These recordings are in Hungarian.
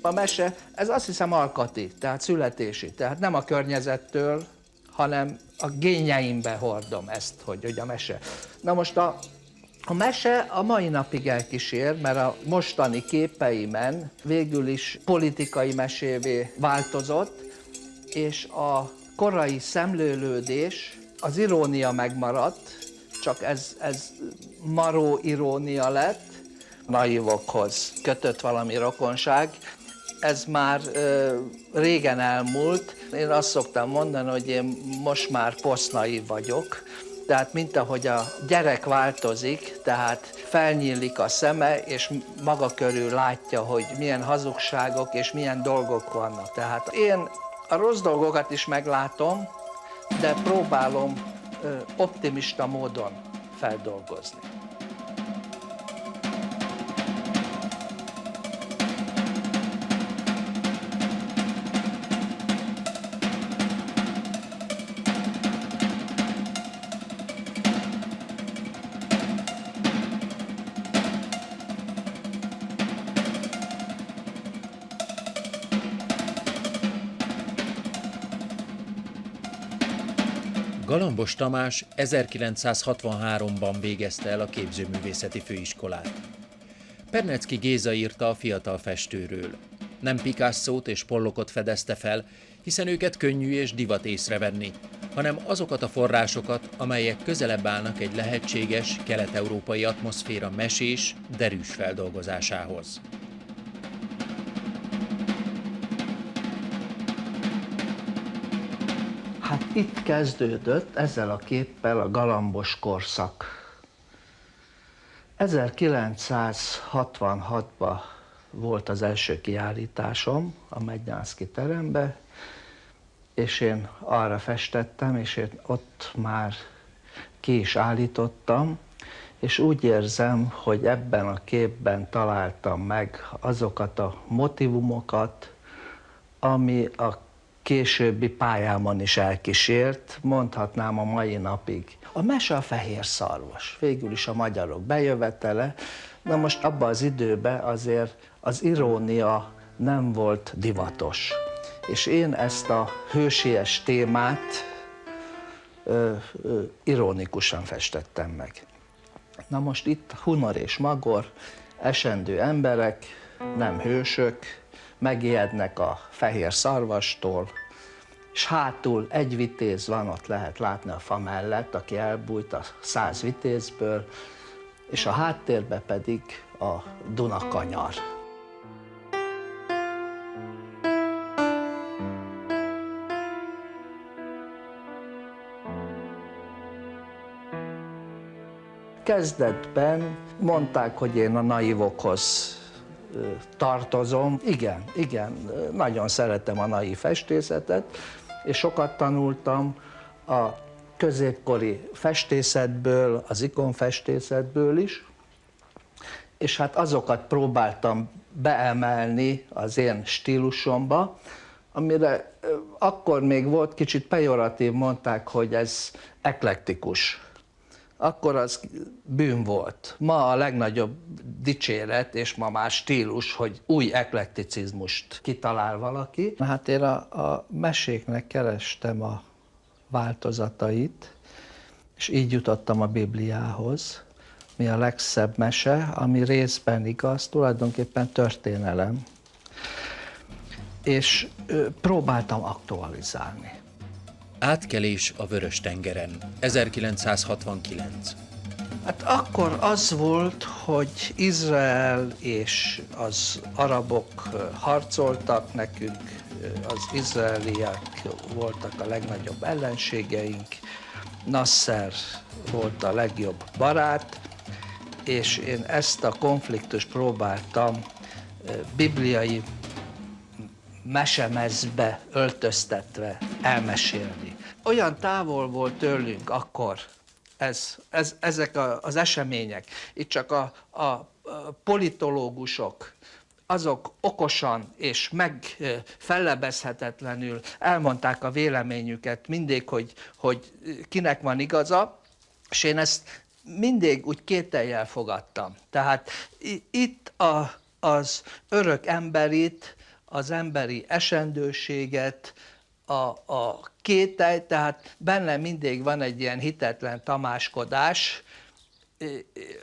A mese, ez azt hiszem alkati, tehát születési, tehát nem a környezettől, hanem a génjeimbe hordom ezt, hogy a mese. Na most a mese a mai napig elkísér, mert a mostani képeimen végül is politikai mesévé változott, és a korai szemlélődés, az irónia megmaradt, csak ez maró irónia lett, naivokhoz kötött valami rokonság, ez már régen elmúlt. Én azt szoktam mondani, hogy én most már posztnaív vagyok, tehát mint ahogy a gyerek változik, tehát felnyílik a szeme, és maga körül látja, hogy milyen hazugságok és milyen dolgok vannak. Tehát én a rossz dolgokat is meglátom, de próbálom optimista módon feldolgozni. Galambos Tamás 1963-ban végezte el a képzőművészeti főiskolát. Perneczky Géza írta a fiatal festőről. Nem Picassót és Pollockot fedezte fel, hiszen őket könnyű és divat észrevenni, hanem azokat a forrásokat, amelyek közelebb állnak egy lehetséges kelet-európai atmoszféra mesés, derűs feldolgozásához. Hát itt kezdődött ezzel a képpel a galambos korszak. 1966-ban volt az első kiállításom a Mednyánszky terembe, és én arra festettem, és én ott már ki is állítottam, és úgy érzem, hogy ebben a képben találtam meg azokat a motivumokat, ami a későbbi pályámon is elkísért, mondhatnám a mai napig. A mese a fehér szarvas, végül is a magyarok bejövetele. Na most abban az időben azért az irónia nem volt divatos. És én ezt a hősies témát ironikusan festettem meg. Na most itt Hunor és Magor, esendő emberek, nem hősök, megijednek a fehér szarvastól, és hátul egy vitéz van, ott lehet látni a fa mellett, aki elbújt a 100 vitézből, és a háttérben pedig a Dunakanyar. Kezdetben mondták, hogy én a naivokhoz tartozom. Igen, nagyon szeretem a naív festészetet, és sokat tanultam a középkori festészetből, az ikonfestészetből is, és hát azokat próbáltam beemelni az én stílusomba, amire akkor még volt kicsit pejoratív, mondták, hogy ez eklektikus. Akkor az bűn volt. Ma a legnagyobb dicséret, és ma már stílus, hogy új eklekticizmust kitalál valaki. Hát én a meséknek kerestem a változatait, és így jutottam a Bibliához, mi a legszebb mese, ami részben igaz, tulajdonképpen történelem. És próbáltam aktualizálni. Átkelés a Vörös-tengeren, 1969. Hát akkor az volt, hogy Izrael és az arabok harcoltak nekünk, az izraeliek voltak a legnagyobb ellenségeink, Nasser volt a legjobb barát, és én ezt a konfliktust próbáltam bibliai mesemezbe öltöztetve elmesélni. Olyan távol volt tőlünk akkor ezek az események. Itt csak a politológusok azok okosan és fellebezhetetlenül elmondták a véleményüket mindig, hogy kinek van igaza, és én ezt mindig úgy kétellyel fogadtam. Tehát itt az örök emberit, az emberi esendőséget, a kételj, tehát bennem mindig van egy ilyen hitetlen tamáskodás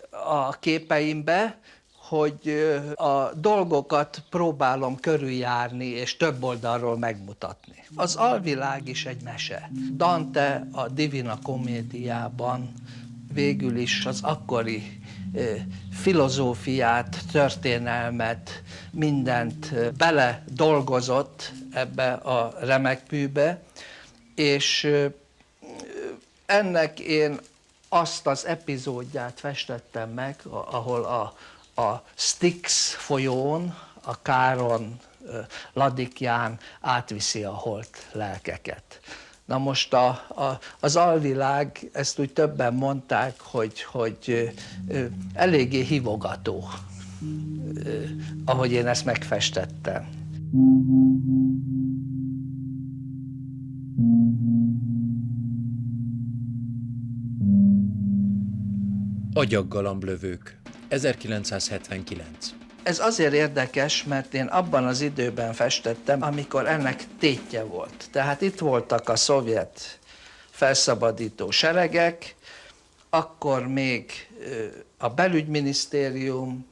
a képeimbe, hogy a dolgokat próbálom körüljárni és több oldalról megmutatni. Az alvilág is egy mese. Dante a Divina Comediában végül is az akkori filozófiát, történelmet, mindent bele dolgozott ebbe a remekműbe, és ennek én azt az epizódját festettem meg, ahol a Styx folyón, a Káron ladikján átviszi a holt lelkeket. Na most az alvilág, ezt úgy többen mondták, hogy eléggé hívogató, ahogy én ezt megfestettem. Agyaggalamblövők, 1979. Ez azért érdekes, mert én abban az időben festettem, amikor ennek tétje volt. Tehát itt voltak a szovjet felszabadító seregek, akkor még a belügyminisztérium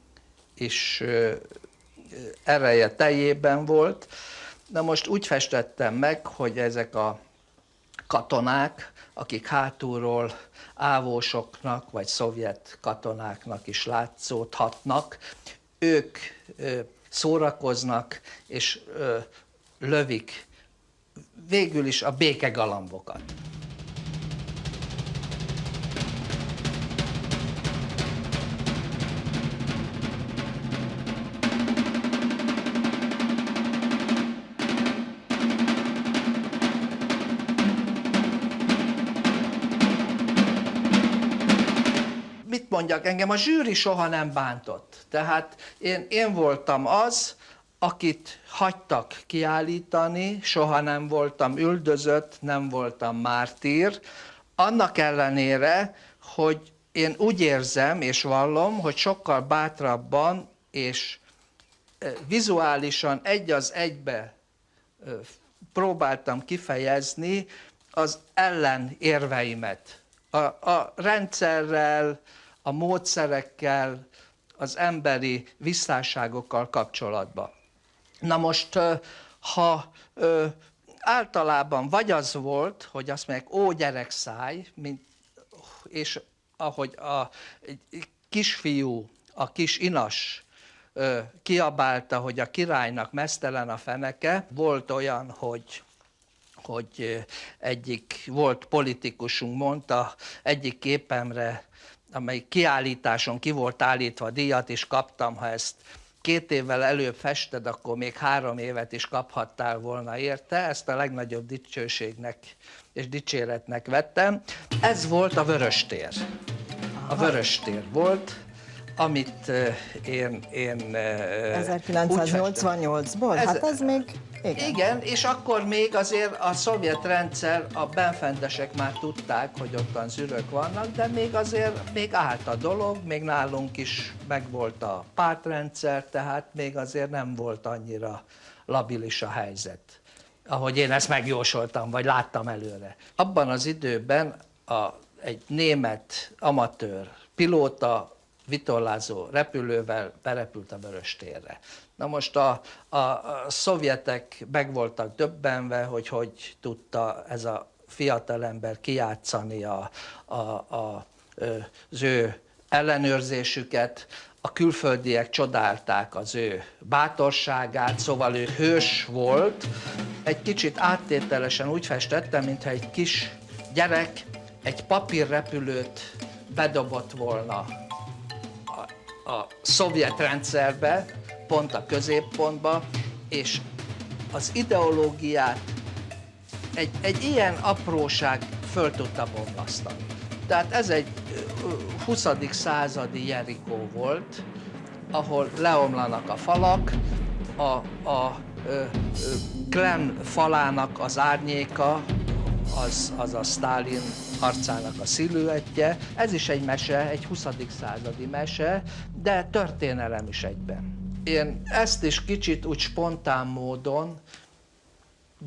is ereje teljében volt. Na most úgy festettem meg, hogy ezek a katonák, akik hátulról ávósoknak vagy szovjet katonáknak is látszódhatnak, ők szórakoznak és lövik végül is a békegalambokat. Mit mondjak, engem a zsűri soha nem bántott. Tehát én voltam az, akit hagytak kiállítani, soha nem voltam üldözött, nem voltam mártír. Annak ellenére, hogy én úgy érzem és vallom, hogy sokkal bátrabban és vizuálisan egy az egybe próbáltam kifejezni az ellenérveimet. A rendszerrel, a módszerekkel, az emberi visszásságokkal kapcsolatban. Na most, ha általában vagy az volt, hogy azt mondják, ó gyerekszáj, és ahogy a kisfiú, a kis inas kiabálta, hogy a királynak meztelen a feneke, volt olyan, hogy egyik volt politikusunk mondta egyik képemre, amely kiállításon ki volt állítva díjat, és kaptam, ha ezt 2 évvel előbb fested, akkor még 3 évet is kaphattál volna érte. Ezt a legnagyobb dicsőségnek és dicséretnek vettem. Ez volt a Vöröstér. A Vöröstér volt, amit én 1988-ból? Hát ez még... Igen, és akkor még azért a szovjet rendszer, a benfentesek már tudták, hogy ottan zürök vannak, de még azért még állt a dolog, még nálunk is megvolt a pártrendszer, tehát még azért nem volt annyira labilis a helyzet, ahogy én ezt megjósoltam, vagy láttam előre. Abban az időben egy német amatőr pilóta vitorlázó repülővel berepült a Vöröstérre. Na most a szovjetek meg voltak döbbenve, hogy tudta ez a fiatalember kijátszani az ő ellenőrzésüket. A külföldiek csodálták az ő bátorságát, szóval ő hős volt. Egy kicsit áttételesen úgy festettem, mintha egy kis gyerek egy papírrepülőt bedobott volna a szovjet rendszerbe, pont a középpontba, és az ideológiát egy ilyen apróság föl tudta bomlasztani. Tehát ez egy 20. századi Jerikó volt, ahol leomlanak a falak, Kreml falának az árnyéka, az a Sztálin arcának a sziluettje. Ez is egy mese, egy 20. századi mese, de történelem is egyben. Én ezt is kicsit úgy spontán módon,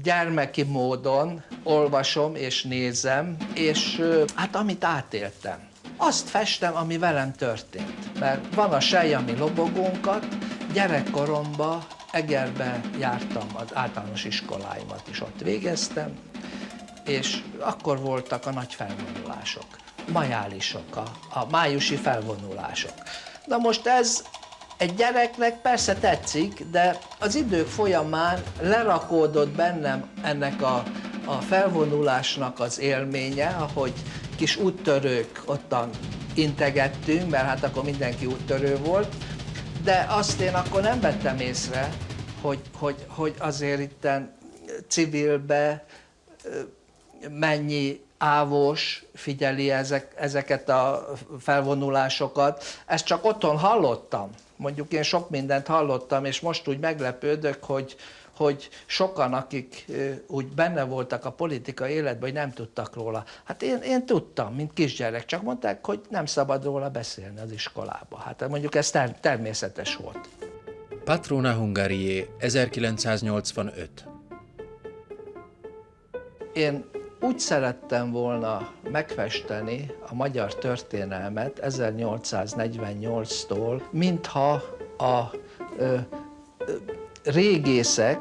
gyermeki módon olvasom és nézem, és hát amit átéltem. Azt festem, ami velem történt. Mert van a Selyami lobogónkat, gyerekkoromban Egerbe jártam, az általános iskoláimat is ott végeztem, és akkor voltak a nagy felvonulások, majálisok, a májusi felvonulások. Na most ez egy gyereknek persze tetszik, de az idők folyamán lerakódott bennem ennek a felvonulásnak az élménye, ahogy kis úttörők ottan integettünk, mert hát akkor mindenki úttörő volt, de azt én akkor nem vettem észre, hogy azért itten civilbe mennyi ávós figyeli ezeket a felvonulásokat. Ezt csak otthon hallottam. Mondjuk én sok mindent hallottam, és most úgy meglepődök, hogy sokan, akik úgy benne voltak a politikai életben, hogy nem tudtak róla. Hát én tudtam, mint kisgyerek, csak mondták, hogy nem szabad róla beszélni az iskolába. Hát mondjuk ez természetes volt. Patrona Hungariae, 1985. Én úgy szerettem volna megfesteni a magyar történelmet 1848-tól, mintha a régészek,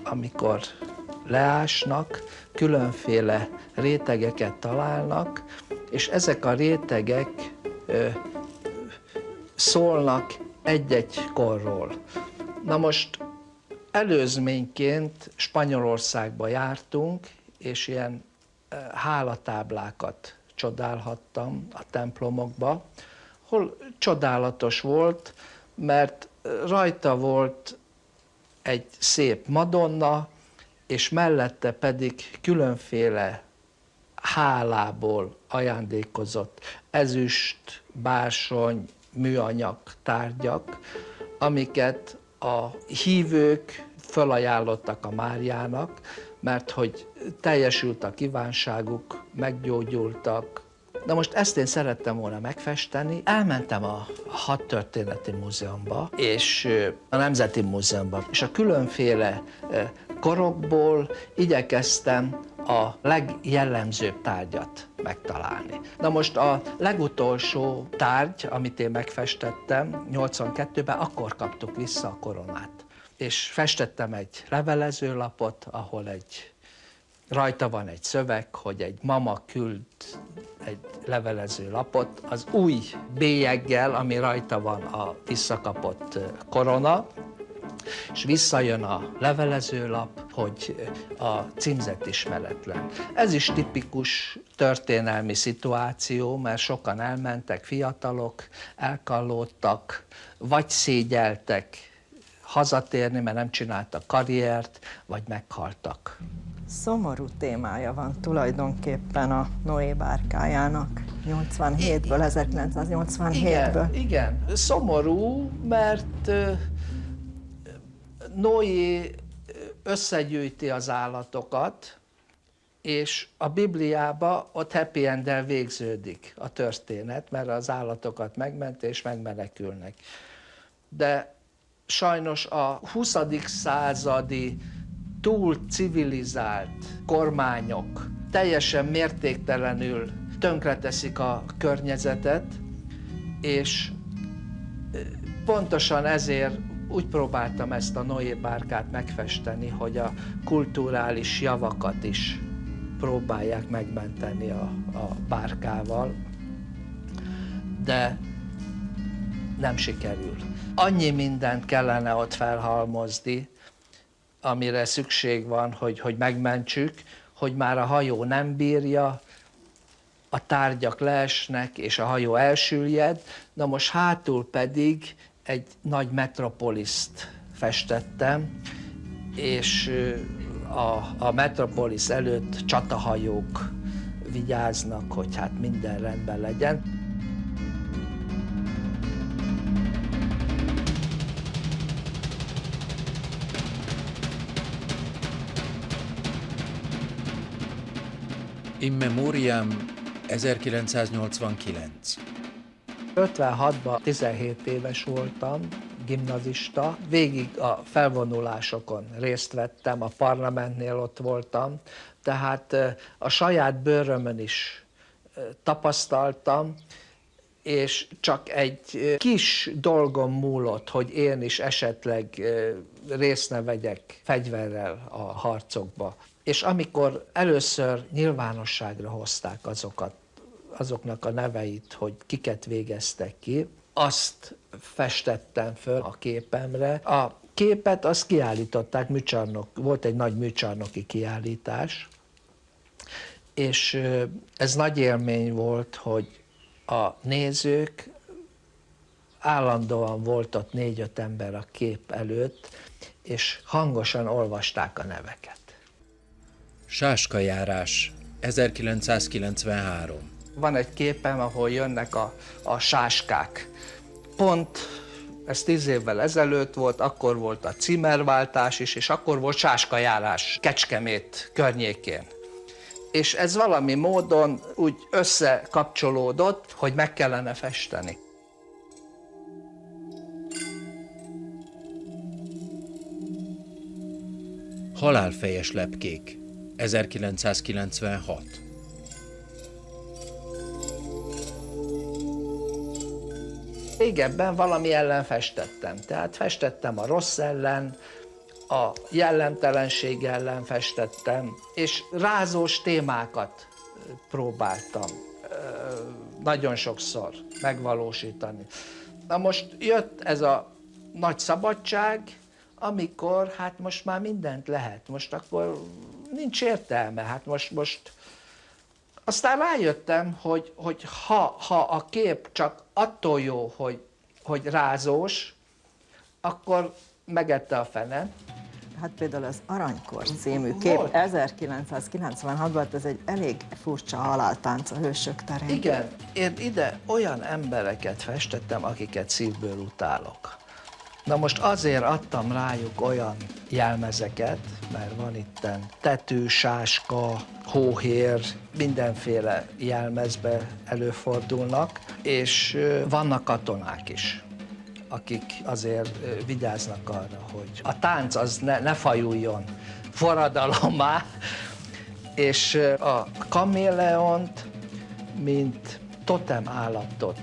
amikor leásnak, különféle rétegeket találnak, és ezek a rétegek szólnak egy-egy korról. Na most előzményként Spanyolországba jártunk, és ilyen hálatáblákat csodálhattam a templomokba, hol csodálatos volt, mert rajta volt egy szép Madonna, és mellette pedig különféle hálából ajándékozott ezüst, bársony, műanyag tárgyak, amiket a hívők fölajánlottak a Máriának, mert hogy teljesült a kívánságuk, meggyógyultak. Na most ezt én szerettem volna megfesteni. Elmentem a Hadtörténeti Múzeumba, és a Nemzeti Múzeumba, és a különféle korokból igyekeztem a legjellemzőbb tárgyat megtalálni. Na most a legutolsó tárgy, amit én megfestettem 82-ben, akkor kaptuk vissza a koronát. És festettem egy levelezőlapot, ahol rajta van egy szöveg, hogy egy mama küld egy levelezőlapot az új bélyeggel, ami rajta van a visszakapott korona, és visszajön a levelezőlap, hogy a címzet ismeretlen. Ez is tipikus történelmi szituáció, mert sokan elmentek, fiatalok, elkallódtak, vagy szégyeltek hazatérni, mert nem csináltak karriert, vagy meghaltak. Szomorú témája van tulajdonképpen a Noé bárkájának 87-ből, 1987-ből. Igen, szomorú, mert Noé összegyűjti az állatokat, és a Bibliában ott happy end-del végződik a történet, mert az állatokat megment és megmenekülnek. De sajnos a 20. századi túl civilizált kormányok teljesen mértéktelenül tönkreteszik a környezetet, és pontosan ezért úgy próbáltam ezt a Noé bárkát megfesteni, hogy a kulturális javakat is próbálják megmenteni a bárkával, de nem sikerül. Annyi mindent kellene ott felhalmozni, amire szükség van, hogy megmentsük, hogy már a hajó nem bírja, a tárgyak leesnek, és a hajó elsüllyed. Na most hátul pedig egy nagy metropoliszt festettem, és a metropolis előtt csatahajók vigyáznak, hogy hát minden rendben legyen. In Memoriam 1989. 56-ban 17 éves voltam, gimnazista. Végig a felvonulásokon részt vettem, a parlamentnél ott voltam, tehát a saját bőrömön is tapasztaltam, és csak egy kis dolgom múlott, hogy én is esetleg részt ne vegyek fegyverrel a harcokba. És amikor először nyilvánosságra hozták azoknak a neveit, hogy kiket végeztek ki, azt festettem föl a képemre. A képet azt kiállították, volt egy nagy műcsarnoki kiállítás, és ez nagy élmény volt, hogy a nézők, állandóan volt ott 4-5 ember a kép előtt, és hangosan olvasták a neveket. Sáskajárás 1993. Van egy képem, ahol jönnek a sáskák. Pont ez 10 évvel ezelőtt volt, akkor volt a címerváltás is, és akkor volt sáskajárás Kecskemét környékén. És ez valami módon úgy összekapcsolódott, hogy meg kellene festeni. Halálfejes lepkék 1996. Régebben valami ellen festettem, tehát festettem a rossz ellen, a jellemtelenség ellen festettem, és rázós témákat próbáltam nagyon sokszor megvalósítani. Na most jött ez a nagy szabadság, amikor hát most már mindent lehet, most akkor nincs értelme, hát most aztán rájöttem, hogy ha a kép csak attól jó, hogy rázós, akkor megette a fene. Hát például az Aranykor című kép 1996-ban, ez egy elég furcsa haláltánc a Hősök terén. Igen, én ide olyan embereket festettem, akiket szívből utálok. Na most azért adtam rájuk olyan jelmezeket, mert van itten tető, sáska, hóhér, mindenféle jelmezbe előfordulnak, és vannak katonák is, akik azért vigyáznak arra, hogy a tánc az ne fajuljon forradalommá, és a kaméleont, mint totem állatot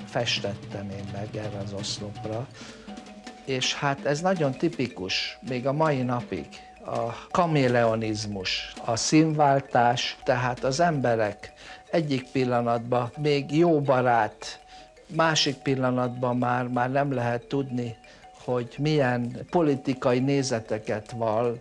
festettem én meg erre az oszlopra, és hát ez nagyon tipikus, még a mai napig. A kaméleonizmus, a színváltás, tehát az emberek egyik pillanatban még jó barát, másik pillanatban már nem lehet tudni, hogy milyen politikai nézeteket vall.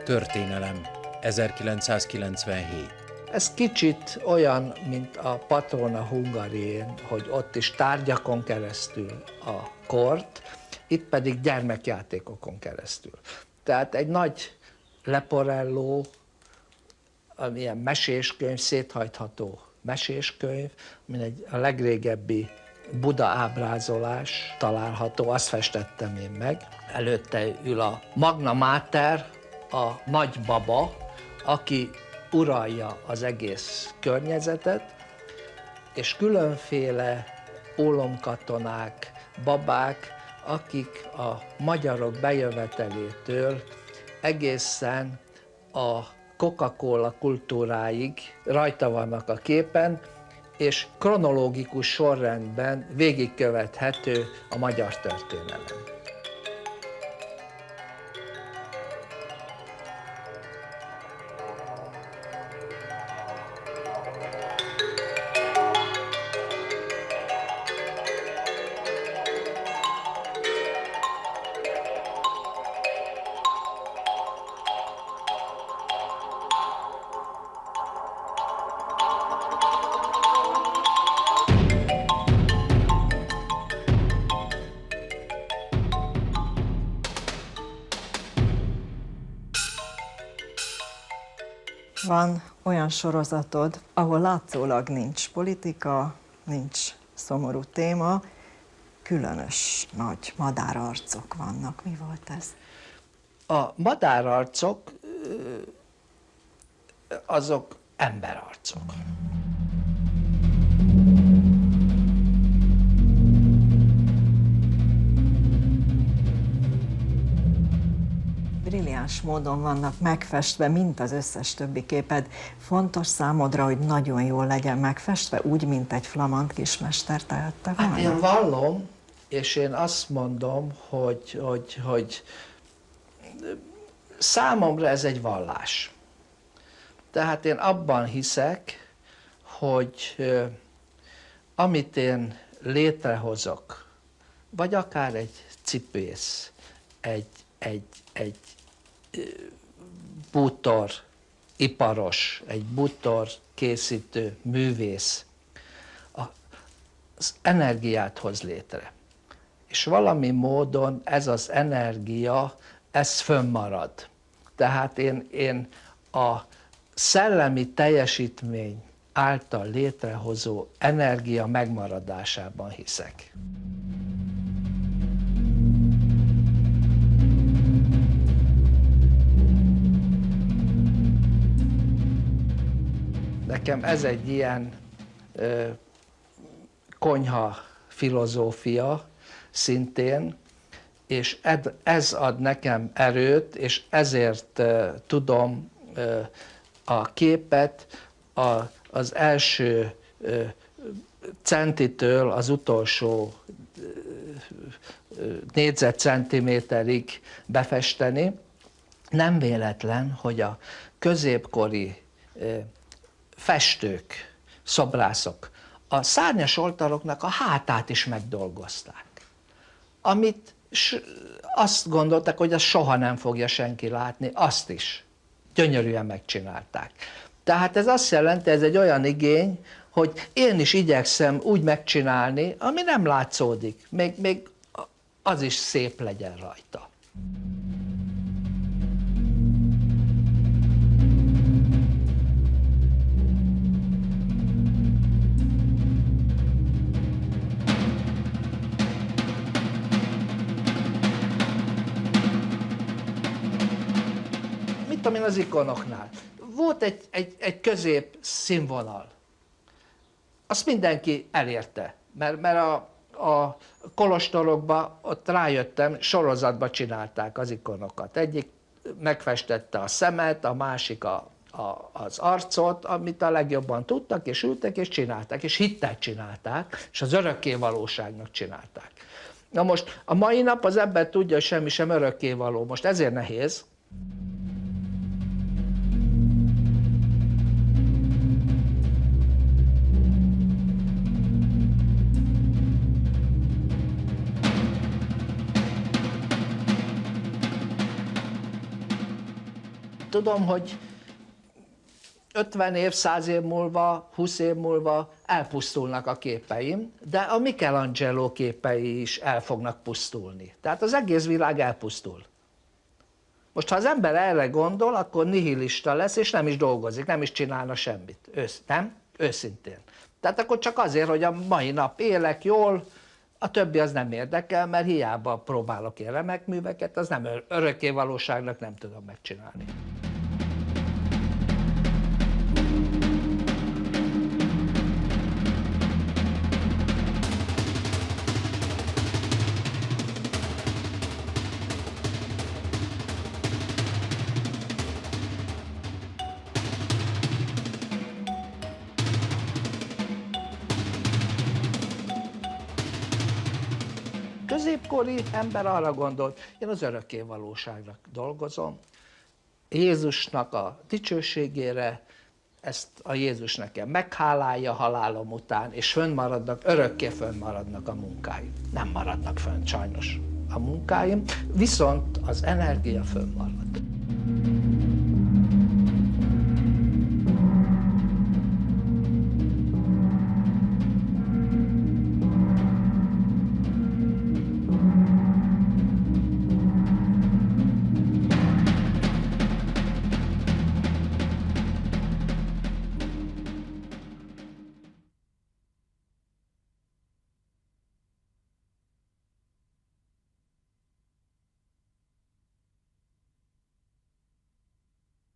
Történelem 1997. Ez kicsit olyan, mint a Patrona Hungarién, hogy ott is tárgyakon keresztül a kort, itt pedig gyermekjátékokon keresztül. Tehát egy nagy leporelló, amilyen meséskönyv, széthajtható meséskönyv, amin a legrégebbi Buda ábrázolás található, azt festettem én meg. Előtte ül a Magna Mater, a nagybaba, aki uralja az egész környezetet, és különféle ólomkatonák, babák, akik a magyarok bejövetelétől egészen a Coca-Cola kultúráig rajta vannak a képen, és kronológikus sorrendben végigkövethető a magyar történelem. Van olyan sorozatod, ahol látszólag nincs politika, nincs szomorú téma, különös nagy madárarcok vannak. Mi volt ez? A madárarcok azok emberarcok. Brilliáns módon vannak megfestve, mint az összes többi képed. Fontos számodra, hogy nagyon jól legyen megfestve, úgy, mint egy flamand kismester tehette volna? Hát én vallom, és én azt mondom, hogy számomra ez egy vallás. Tehát én abban hiszek, hogy amit én létrehozok, vagy akár egy cipész, egy bútor iparos, egy bútor készítő művész az energiát hoz létre. És valami módon ez az energia, ez fönnmarad. Tehát én a szellemi teljesítmény által létrehozó energia megmaradásában hiszek. Nekem ez egy ilyen konyha filozófia szintén, és ez ad nekem erőt, és ezért tudom a képet az első centitől az utolsó négyzetcentiméterig befesteni. Nem véletlen, hogy a középkori festők, szobrászok a szárnyas oltaroknak a hátát is megdolgozták, amit azt gondolták, hogy azt soha nem fogja senki látni, azt is gyönyörűen megcsinálták. Tehát ez azt jelenti, ez egy olyan igény, hogy én is igyekszem úgy megcsinálni, ami nem látszódik, még az is szép legyen rajta. Mit tudom én az ikonoknál? Volt egy közép színvonal. Azt mindenki elérte, mert a kolostorokban ott rájöttem, sorozatba csinálták az ikonokat. Egyik megfestette a szemet, a másik az arcot, amit a legjobban tudtak, és ültek, és csinálták, és hittet csinálták, és az örökké valóságnak csinálták. Na most a mai nap az ember tudja, hogy semmi sem örökké való. Most ezért nehéz. Tudom, hogy 50 év, 100 év múlva, 20 év múlva elpusztulnak a képeim, de a Michelangelo képei is el fognak pusztulni. Tehát az egész világ elpusztul. Most ha az ember erre gondol, akkor nihilista lesz, és nem is dolgozik, nem is csinálna semmit. Nem? Őszintén. Tehát akkor csak azért, hogy a mai nap élek jól, a többi az nem érdekel, mert hiába próbálok én remek műveket, az nem örökké valóságnak nem tudom megcsinálni. Középkori ember arra gondolt, én az örökké valóságnak dolgozom, Jézusnak a dicsőségére, ezt a Jézus nekem meghálálja halálom után, és fönnmaradnak, örökké fönnmaradnak a munkáim. Nem maradnak fönn sajnos a munkáim, viszont az energia fönnmarad.